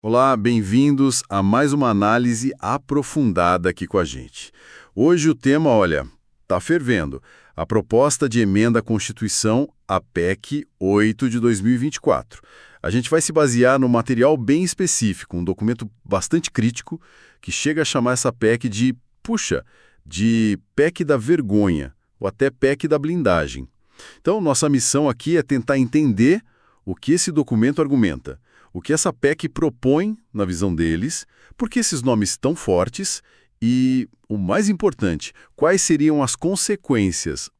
Olá, bem-vindos a mais uma análise aprofundada aqui com a gente. Hoje o tema, olha, tá fervendo. A proposta de emenda à Constituição, a PEC 8 de 2024. A gente vai se basear num material bem específico, um documento bastante crítico, que chega a chamar essa PEC de, de PEC da vergonha, ou até PEC da blindagem. Então, nossa missão aqui é tentar entender o que esse documento argumenta, o que essa PEC propõe na visão deles, por que esses nomes tão fortes e, o mais importante, quais seriam as consequências,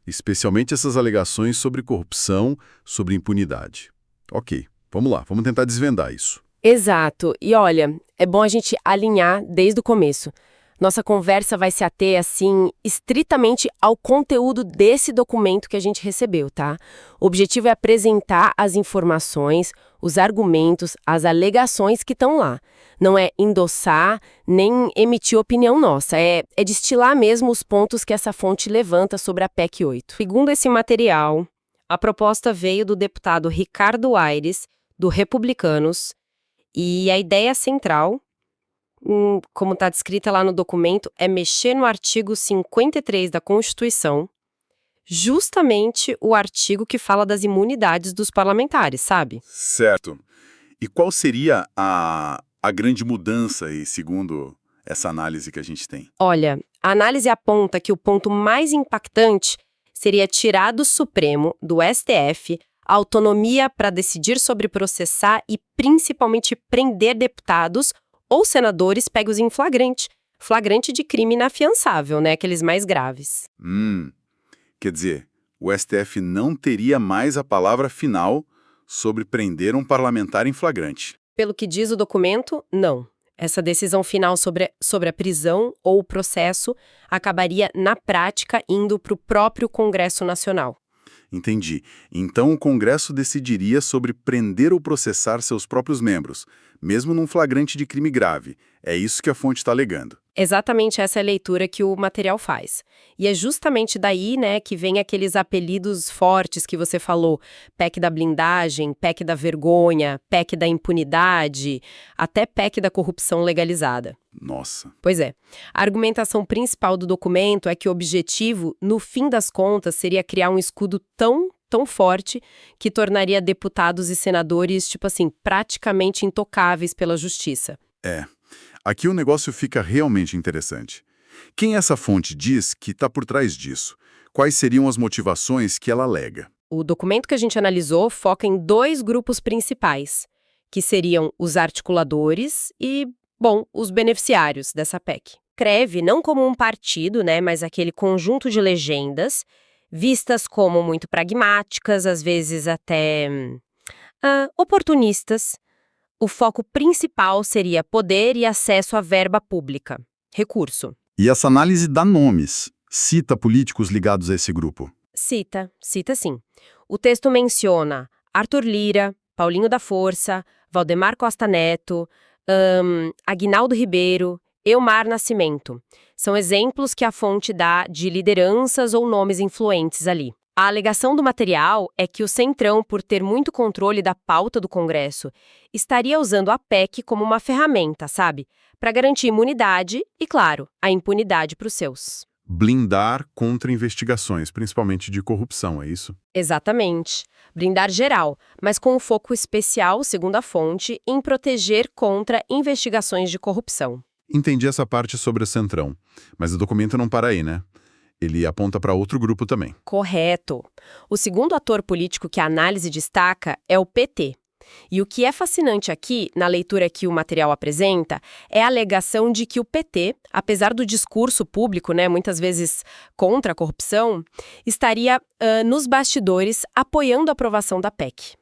especialmente essas alegações sobre corrupção, sobre impunidade. Ok, vamos lá, vamos tentar desvendar isso. Exato. E olha, é bom a gente alinhar desde o começo. Nossa conversa vai se ater, assim, estritamente ao conteúdo desse documento que a gente recebeu, tá? O objetivo é apresentar as informações, os argumentos, as alegações que estão lá. Não é endossar, nem emitir opinião nossa, é destilar mesmo os pontos que essa fonte levanta sobre a PEC 8. Segundo esse material, a proposta veio do deputado Ricardo Aires, do Republicanos, e a ideia central, como está descrita lá no documento, é mexer no artigo 53 da Constituição, justamente o artigo que fala das imunidades dos parlamentares, sabe? Certo. E qual seria a grande mudança aí, segundo essa análise que a gente tem? Olha, a análise aponta que o ponto mais impactante seria tirar do Supremo, do STF, a autonomia para decidir sobre processar e principalmente prender deputados ou senadores pegos em flagrante de crime inafiançável, né, aqueles mais graves. Quer dizer, o STF não teria mais a palavra final sobre prender um parlamentar em flagrante. Pelo que diz o documento, não. Essa decisão final sobre a prisão ou o processo acabaria, na prática, indo para o próprio Congresso Nacional. Entendi. Então o Congresso decidiria sobre prender ou processar seus próprios membros, mesmo num flagrante de crime grave. É isso que a fonte está alegando. Exatamente essa é a leitura que o material faz. E é justamente daí, né, que vem aqueles apelidos fortes que você falou, PEC da blindagem, PEC da vergonha, PEC da impunidade, até PEC da corrupção legalizada. Nossa. Pois é. A argumentação principal do documento é que o objetivo, no fim das contas, seria criar um escudo tão forte que tornaria deputados e senadores, tipo assim, praticamente intocáveis pela justiça. Aqui o negócio fica realmente interessante. Quem essa fonte diz que está por trás disso? Quais seriam as motivações que ela alega? O documento que a gente analisou foca em dois grupos principais, que seriam os articuladores e, os beneficiários dessa PEC. Escreve não como um partido, né, mas aquele conjunto de legendas, vistas como muito pragmáticas, às vezes até oportunistas. O foco principal seria poder e acesso à verba pública. Recurso. E essa análise dá nomes, cita políticos ligados a esse grupo. Cita sim. O texto menciona Arthur Lira, Paulinho da Força, Valdemar Costa Neto, Aguinaldo Ribeiro, Eumar Nascimento. São exemplos que a fonte dá de lideranças ou nomes influentes ali. A alegação do material é que o Centrão, por ter muito controle da pauta do Congresso, estaria usando a PEC como uma ferramenta, sabe? Para garantir imunidade e, claro, a impunidade para os seus. Blindar contra investigações, principalmente de corrupção, é isso? Exatamente. Blindar geral, mas com um foco especial, segundo a fonte, em proteger contra investigações de corrupção. Entendi essa parte sobre o Centrão, mas o documento não para aí, né? Ele aponta para outro grupo também. Correto. O segundo ator político que a análise destaca é o PT. E o que é fascinante aqui, na leitura que o material apresenta, é a alegação de que o PT, apesar do discurso público, né, muitas vezes contra a corrupção, estaria nos bastidores apoiando a aprovação da PEC.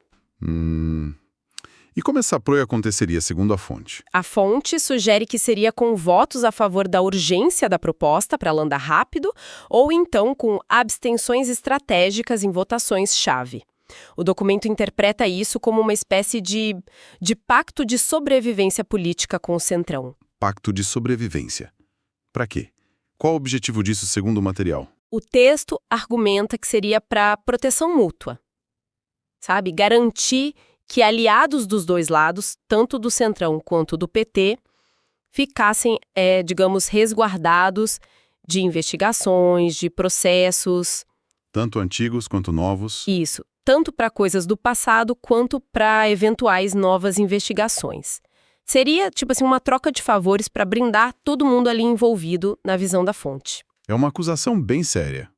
E como esse apoio aconteceria, segundo a fonte? A fonte sugere que seria com votos a favor da urgência da proposta para ela andar rápido, ou então com abstenções estratégicas em votações-chave. O documento interpreta isso como uma espécie de pacto de sobrevivência política com o Centrão. Pacto de sobrevivência. Para quê? Qual o objetivo disso, segundo o material? O texto argumenta que seria para proteção mútua, sabe? Garantir que aliados dos dois lados, tanto do Centrão quanto do PT, ficassem, digamos, resguardados de investigações, de processos. Tanto antigos quanto novos. Isso, tanto para coisas do passado quanto para eventuais novas investigações. Seria, tipo assim, uma troca de favores para brindar todo mundo ali envolvido na visão da fonte. É uma acusação bem séria.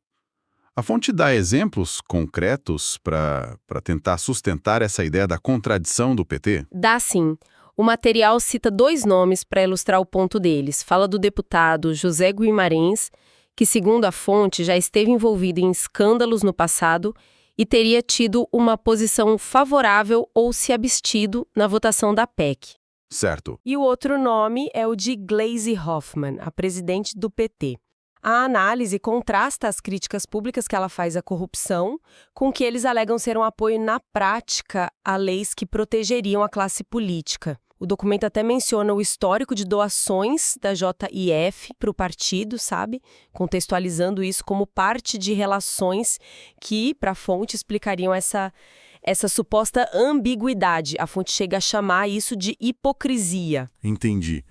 A fonte dá exemplos concretos para tentar sustentar essa ideia da contradição do PT? Dá sim. O material cita 2 nomes para ilustrar o ponto deles. Fala do deputado José Guimarães, que, segundo a fonte, já esteve envolvido em escândalos no passado e teria tido uma posição favorável ou se abstido na votação da PEC. Certo. E o outro nome é o de Gleisi Hoffmann, a presidente do PT. A análise contrasta as críticas públicas que ela faz à corrupção com que eles alegam ser um apoio na prática a leis que protegeriam a classe política. O documento até menciona o histórico de doações da JIF para o partido, sabe? Contextualizando isso como parte de relações que, para a fonte, explicariam essa suposta ambiguidade. A fonte chega a chamar isso de hipocrisia. Entendi.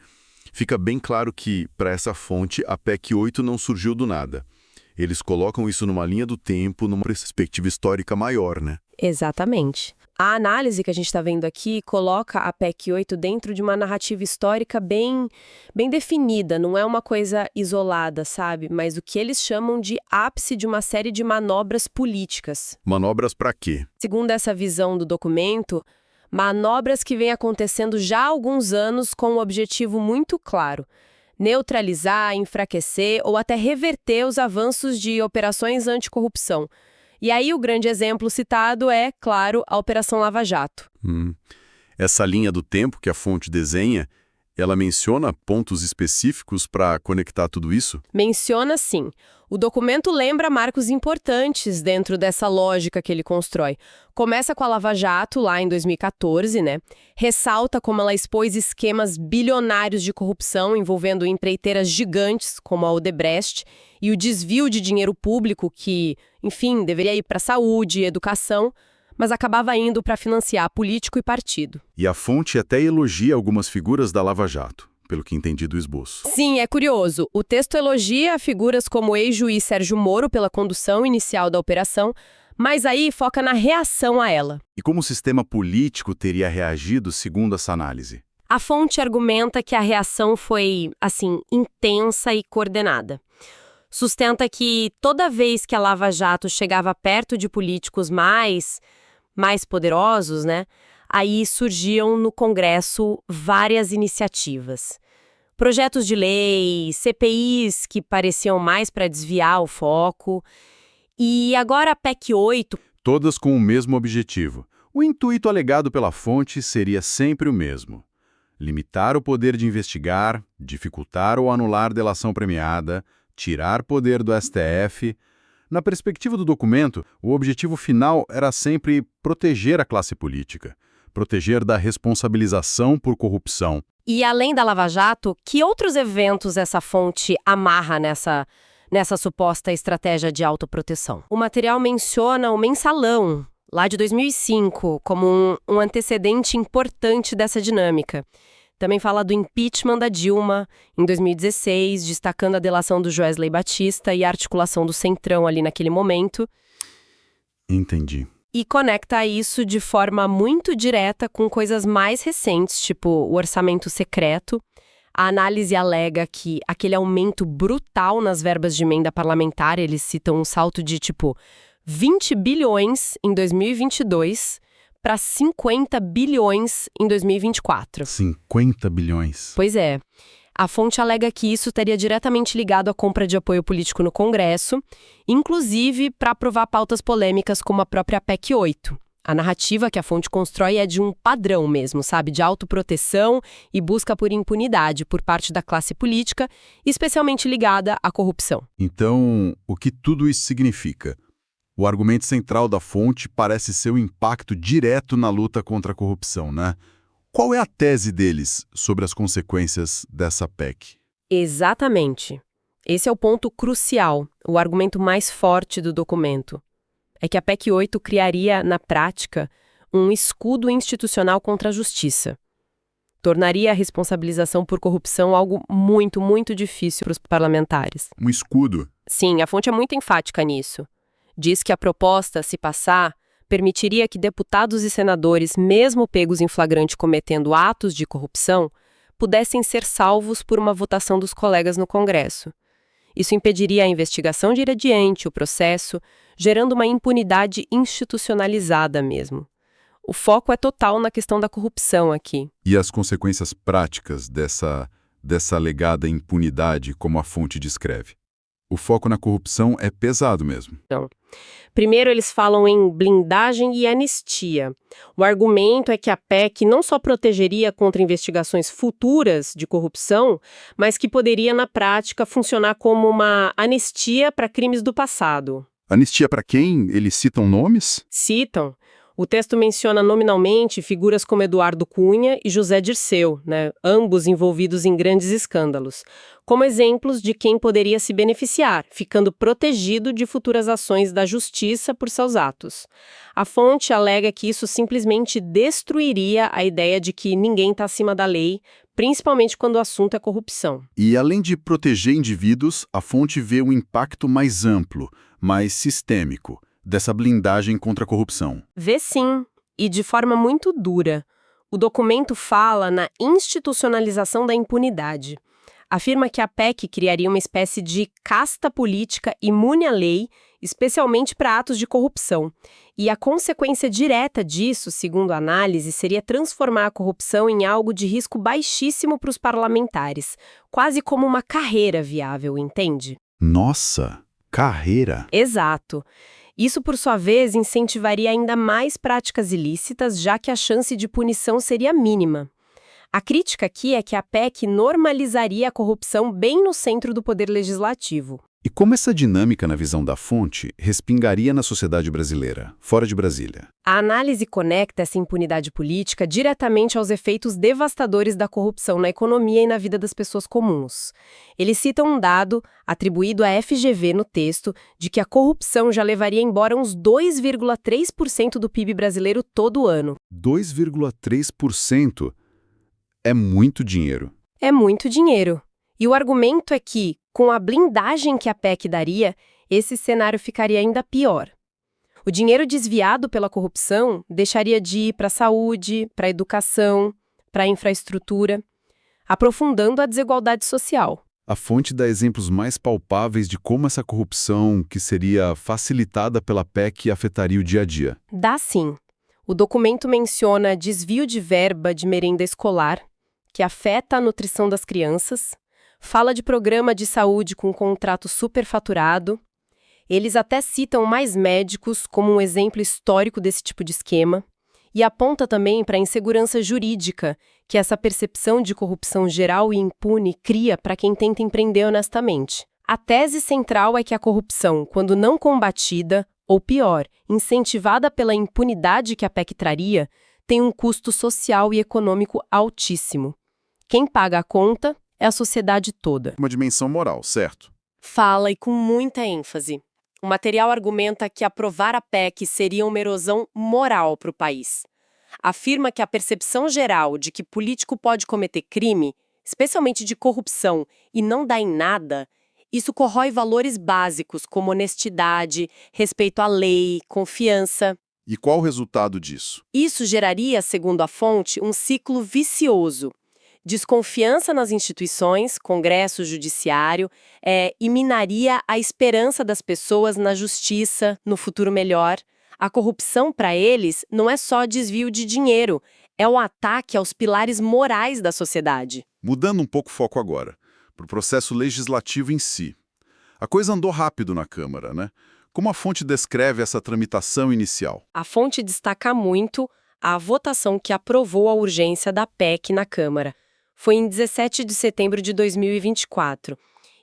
Fica bem claro que, para essa fonte, a PEC 8 não surgiu do nada. Eles colocam isso numa linha do tempo, numa perspectiva histórica maior, né? Exatamente. A análise que a gente está vendo aqui coloca a PEC 8 dentro de uma narrativa histórica bem definida, não é uma coisa isolada, sabe? Mas o que eles chamam de ápice de uma série de manobras políticas. Manobras para quê? Segundo essa visão do documento, manobras que vêm acontecendo já há alguns anos com um objetivo muito claro: neutralizar, enfraquecer ou até reverter os avanços de operações anticorrupção. E aí o grande exemplo citado é, claro, a Operação Lava Jato. Essa linha do tempo que a fonte desenha, ela menciona pontos específicos para conectar tudo isso? Menciona sim. O documento lembra marcos importantes dentro dessa lógica que ele constrói. Começa com a Lava Jato, lá em 2014, né? Ressalta como ela expôs esquemas bilionários de corrupção envolvendo empreiteiras gigantes, como a Odebrecht, e o desvio de dinheiro público que, enfim, deveria ir para saúde e educação, mas acabava indo para financiar político e partido. E a fonte até elogia algumas figuras da Lava Jato, pelo que entendi do esboço. Sim, é curioso. O texto elogia figuras como o ex-juiz Sérgio Moro pela condução inicial da operação, mas aí foca na reação a ela. E como o sistema político teria reagido segundo essa análise? A fonte argumenta que a reação foi, assim, intensa e coordenada. Sustenta que toda vez que a Lava Jato chegava perto de políticos mais poderosos, né, aí surgiam no Congresso várias iniciativas. Projetos de lei, CPIs que pareciam mais para desviar o foco. E agora a PEC 8... Todas com o mesmo objetivo. O intuito alegado pela fonte seria sempre o mesmo: limitar o poder de investigar, dificultar ou anular delação premiada, tirar poder do STF. Na perspectiva do documento, o objetivo final era sempre proteger a classe política, proteger da responsabilização por corrupção. E além da Lava Jato, que outros eventos essa fonte amarra nessa suposta estratégia de autoproteção? O material menciona o Mensalão, lá de 2005, como um antecedente importante dessa dinâmica. Também fala do impeachment da Dilma, em 2016, destacando a delação do Joesley Batista e a articulação do Centrão ali naquele momento. Entendi. E conecta isso de forma muito direta com coisas mais recentes, tipo o orçamento secreto. A análise alega que aquele aumento brutal nas verbas de emenda parlamentar, eles citam um salto de, 20 bilhões em 2022... para 50 bilhões em 2024. 50 bilhões. Pois é. A fonte alega que isso estaria diretamente ligado à compra de apoio político no Congresso, inclusive para aprovar pautas polêmicas como a própria PEC 8. A narrativa que a fonte constrói é de um padrão mesmo, sabe? De autoproteção e busca por impunidade por parte da classe política, especialmente ligada à corrupção. Então, o que tudo isso significa? O argumento central da fonte parece ser o impacto direto na luta contra a corrupção, né? Qual é a tese deles sobre as consequências dessa PEC? Exatamente. Esse é o ponto crucial, o argumento mais forte do documento. É que a PEC 8 criaria, na prática, um escudo institucional contra a justiça. Tornaria a responsabilização por corrupção algo muito, muito difícil para os parlamentares. Um escudo. Sim, a fonte é muito enfática nisso. Diz que a proposta, se passar, permitiria que deputados e senadores, mesmo pegos em flagrante cometendo atos de corrupção, pudessem ser salvos por uma votação dos colegas no Congresso. Isso impediria a investigação de ir adiante, o processo, gerando uma impunidade institucionalizada mesmo. O foco é total na questão da corrupção aqui. E as consequências práticas dessa alegada impunidade, como a fonte descreve? O foco na corrupção é pesado mesmo. Primeiro, eles falam em blindagem e anistia. O argumento é que a PEC não só protegeria contra investigações futuras de corrupção, mas que poderia, na prática, funcionar como uma anistia para crimes do passado. Anistia para quem? Eles citam nomes? Citam. O texto menciona nominalmente figuras como Eduardo Cunha e José Dirceu, ambos envolvidos em grandes escândalos, como exemplos de quem poderia se beneficiar, ficando protegido de futuras ações da justiça por seus atos. A fonte alega que isso simplesmente destruiria a ideia de que ninguém está acima da lei, principalmente quando o assunto é corrupção. E além de proteger indivíduos, a fonte vê um impacto mais amplo, mais sistêmico, dessa blindagem contra a corrupção. Vê sim, e de forma muito dura. O documento fala na institucionalização da impunidade. Afirma que a PEC criaria uma espécie de casta política imune à lei, especialmente para atos de corrupção. E a consequência direta disso, segundo a análise, seria transformar a corrupção em algo de risco baixíssimo para os parlamentares, quase como uma carreira viável, entende? Nossa, carreira! Exato. Isso, por sua vez, incentivaria ainda mais práticas ilícitas, já que a chance de punição seria mínima. A crítica aqui é que a PEC normalizaria a corrupção bem no centro do poder legislativo. E como essa dinâmica, na visão da fonte, respingaria na sociedade brasileira, fora de Brasília? A análise conecta essa impunidade política diretamente aos efeitos devastadores da corrupção na economia e na vida das pessoas comuns. Eles citam um dado, atribuído à FGV no texto, de que a corrupção já levaria embora uns 2,3% do PIB brasileiro todo ano. 2,3%? É muito dinheiro. É muito dinheiro. E o argumento é que, com a blindagem que a PEC daria, esse cenário ficaria ainda pior. O dinheiro desviado pela corrupção deixaria de ir para a saúde, para a educação, para a infraestrutura, aprofundando a desigualdade social. A fonte dá exemplos mais palpáveis de como essa corrupção, que seria facilitada pela PEC, afetaria o dia a dia. Dá sim. O documento menciona desvio de verba de merenda escolar, que afeta a nutrição das crianças, fala de programa de saúde com contrato superfaturado. Eles até citam mais médicos como um exemplo histórico desse tipo de esquema e aponta também para a insegurança jurídica que essa percepção de corrupção geral e impune cria para quem tenta empreender honestamente. A tese central é que a corrupção, quando não combatida, ou pior, incentivada pela impunidade que a PEC traria, tem um custo social e econômico altíssimo. Quem paga a conta é a sociedade toda. Uma dimensão moral, certo? Fala e com muita ênfase. O material argumenta que aprovar a PEC seria uma erosão moral para o país. Afirma que a percepção geral de que político pode cometer crime, especialmente de corrupção, e não dá em nada, isso corrói valores básicos como honestidade, respeito à lei, confiança. E qual o resultado disso? Isso geraria, segundo a fonte, um ciclo vicioso. Desconfiança nas instituições, Congresso, Judiciário, e minaria a esperança das pessoas na justiça, no futuro melhor. A corrupção, para eles, não é só desvio de dinheiro, é um ataque aos pilares morais da sociedade. Mudando um pouco o foco agora, para o processo legislativo em si. A coisa andou rápido na Câmara, né? Como a fonte descreve essa tramitação inicial? A fonte destaca muito a votação que aprovou a urgência da PEC na Câmara. Foi em 17 de setembro de 2024.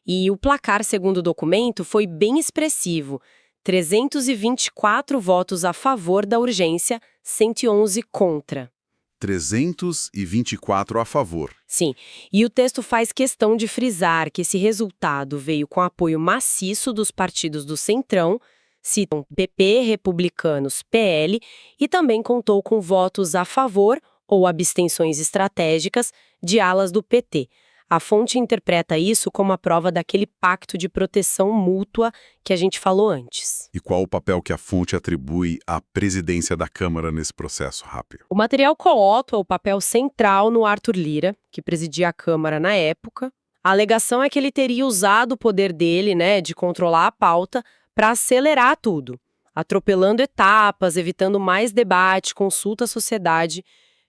E o placar, segundo o documento, foi bem expressivo. 324 votos a favor da urgência, 111 contra. 324 a favor. Sim, e o texto faz questão de frisar que esse resultado veio com apoio maciço dos partidos do Centrão, citam PP, republicanos, PL e também contou com votos a favor ou abstenções estratégicas de alas do PT. A fonte interpreta isso como a prova daquele pacto de proteção mútua que a gente falou antes. E qual o papel que a fonte atribui à presidência da Câmara nesse processo rápido? O material coloca o papel central no Arthur Lira, que presidia a Câmara na época. A alegação é que ele teria usado o poder dele, de controlar a pauta, para acelerar tudo, atropelando etapas, evitando mais debate, consulta à sociedade,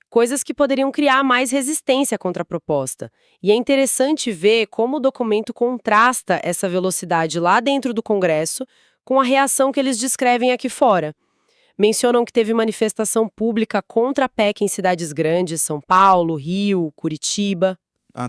coisas que poderiam criar mais resistência contra a proposta. E é interessante ver como o documento contrasta essa velocidade lá dentro do Congresso com a reação que eles descrevem aqui fora. Mencionam que teve manifestação pública contra a PEC em cidades grandes, São Paulo, Rio, Curitiba.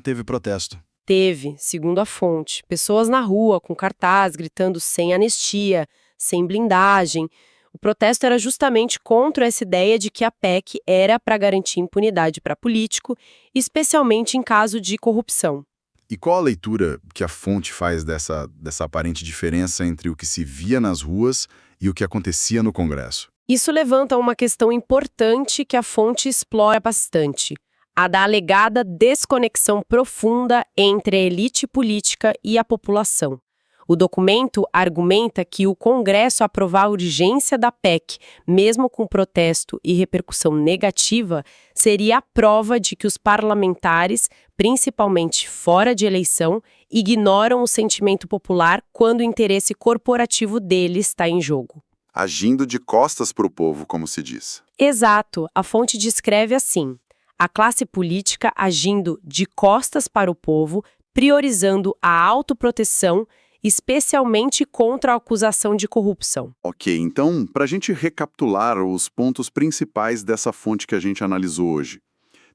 Teve protesto. Teve, segundo a fonte, pessoas na rua com cartaz gritando sem anistia, sem blindagem. O protesto era justamente contra essa ideia de que a PEC era para garantir impunidade para político, especialmente em caso de corrupção. E qual a leitura que a fonte faz dessa aparente diferença entre o que se via nas ruas e o que acontecia no Congresso? Isso levanta uma questão importante que a fonte explora bastante: a da alegada desconexão profunda entre a elite política e a população. O documento argumenta que o Congresso aprovar a urgência da PEC, mesmo com protesto e repercussão negativa, seria a prova de que os parlamentares, principalmente fora de eleição, ignoram o sentimento popular quando o interesse corporativo deles está em jogo. Agindo de costas para o povo, como se diz. Exato, a fonte descreve assim: a classe política agindo de costas para o povo, priorizando a autoproteção, especialmente contra a acusação de corrupção. Ok, então, para a gente recapitular os pontos principais dessa fonte que a gente analisou hoje.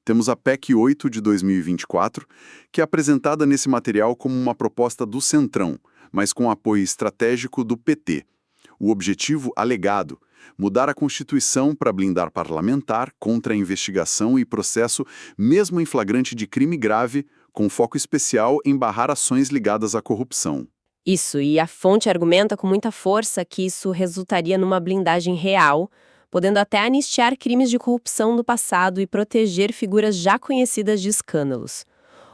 Temos a PEC 8 de 2024, que é apresentada nesse material como uma proposta do Centrão, mas com apoio estratégico do PT. O objetivo alegado: mudar a Constituição para blindar parlamentar contra a investigação e processo, mesmo em flagrante de crime grave, com foco especial em barrar ações ligadas à corrupção. Isso, e a fonte argumenta com muita força que isso resultaria numa blindagem real, podendo até anistiar crimes de corrupção do passado e proteger figuras já conhecidas de escândalos.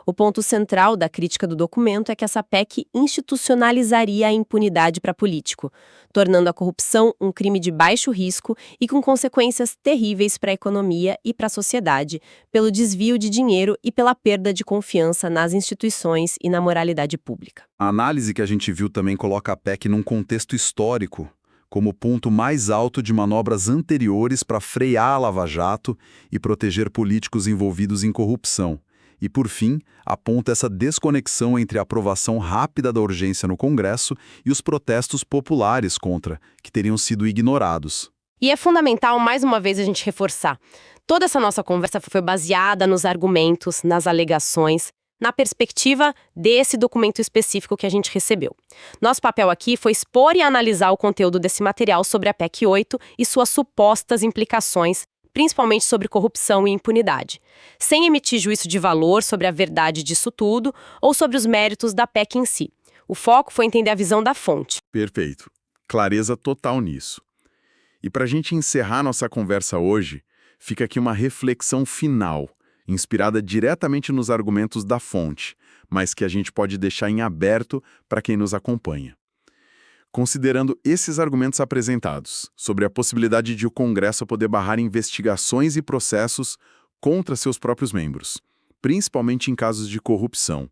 O ponto central da crítica do documento é que essa PEC institucionalizaria a impunidade para político, tornando a corrupção um crime de baixo risco e com consequências terríveis para a economia e para a sociedade, pelo desvio de dinheiro e pela perda de confiança nas instituições e na moralidade pública. A análise que a gente viu também coloca a PEC num contexto histórico, como ponto mais alto de manobras anteriores para frear a Lava Jato e proteger políticos envolvidos em corrupção. E, por fim, aponta essa desconexão entre a aprovação rápida da urgência no Congresso e os protestos populares contra, que teriam sido ignorados. E é fundamental, mais uma vez, a gente reforçar: toda essa nossa conversa foi baseada nos argumentos, nas alegações, na perspectiva desse documento específico que a gente recebeu. Nosso papel aqui foi expor e analisar o conteúdo desse material sobre a PEC 8 e suas supostas implicações, principalmente sobre corrupção e impunidade, sem emitir juízo de valor sobre a verdade disso tudo ou sobre os méritos da PEC em si. O foco foi entender a visão da fonte. Perfeito. Clareza total nisso. E para a gente encerrar nossa conversa hoje, fica aqui uma reflexão final, inspirada diretamente nos argumentos da fonte, mas que a gente pode deixar em aberto para quem nos acompanha. Considerando esses argumentos apresentados sobre a possibilidade de o Congresso poder barrar investigações e processos contra seus próprios membros, principalmente em casos de corrupção,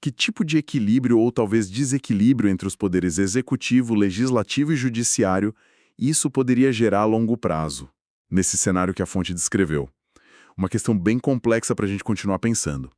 que tipo de equilíbrio ou talvez desequilíbrio entre os poderes executivo, legislativo e judiciário isso poderia gerar a longo prazo, nesse cenário que a fonte descreveu? Uma questão bem complexa para a gente continuar pensando.